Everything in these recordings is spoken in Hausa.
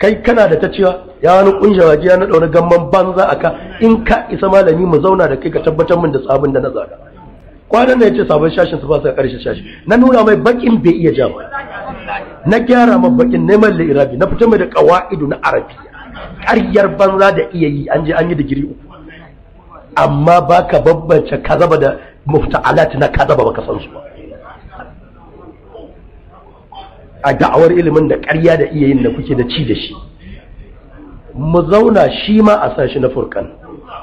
kai kana da ta cewa ya wani kunshe waje ya na daura gamman banza aka in ka isa malami mu zauna da kai ka tabbatar min da sabon da na zaga kwanan da yace sabon shashin su ba su karshe shashi na nuna mai bakin bai iya jama na gyara ma bakin neman lirabi na fita mai da qawaidu na arabiya ƙaryar banza da iya yi an je an yi digiri 3 amma baka babbance kazaba da mufta'alat na kazaba baka san su ba a da'awar ilimin da ƙarya da iya yin da kuke da ci da shi mu zauna shi ma a sashi na furkan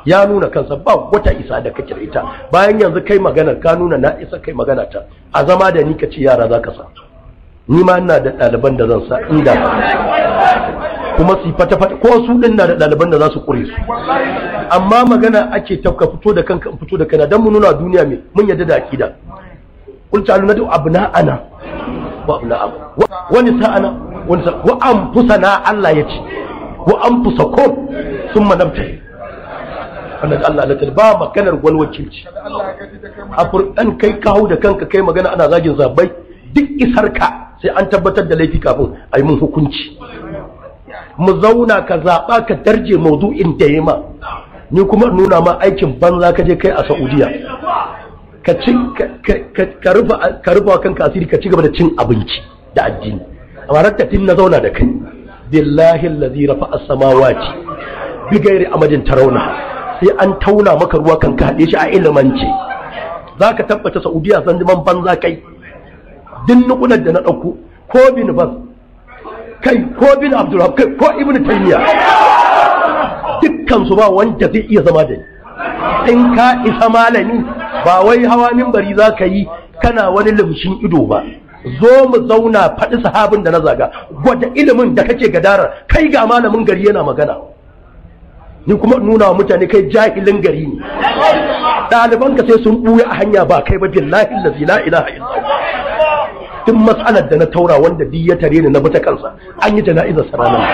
ya nuna kansa ba wata isa da kake da ita bayan yanzu kai magana ka nuna na isa kai magana ta a zama da ni ka ci yara za ka sa ni ma ina da ɗaliban da zan sa inda kuma su fata ko su din na da ɗaliban da za su ƙure su amma magana ake tafka fito da kanka fito da kana dan mu nuna duniya me mun yadda da akida kul ta'alu nadu abna'ana wa abna'am wani sa'ana wani sa wa anfusana Allah yace wa anfusakum thumma nabtahil annabi Allah la talba maganar wani wakilci an kai kawo da kanka kai magana ana zagin zabai duk isarka sai an tabbatar da laifi kafin a yi mun hukunci mu zauna ka zaɓa ka darje maudu'in da yema ni kuma nuna ma aikin banza ka je kai a Saudiya ka rufa kanka asiri ka ci gaba da cin abinci da addini amma rakkatin na zauna da kai billahi allazi rafa'a as-samawati bi ghairi amadin tarawna sai an tauna maka ruwa kan ka hade shi a ilimance zaka tabbata Saudiya san man banza kai din nukunar da na dauko ko bin bas kai ko bin Abdulrahman kai ko Ibn Taymiyyah dukkan su ba wanda zai iya zama da ni in ka isa malami ba wai hawa minbari zaka yi kana wani lumshin ido ba zo mu zauna faɗi sahabin da na zaga gwada ilimin da kake gadara kai ga malamin gari yana magana ni kuma nuna wa mutane kai jahilin gari ne ɗalibanka sai sun ɓuya a hanya ba kai ba billahi allazi la ilaha illallah duk mas'alar da na taura wanda duk ya tare ni na bata kansa an yi jana'izar saranan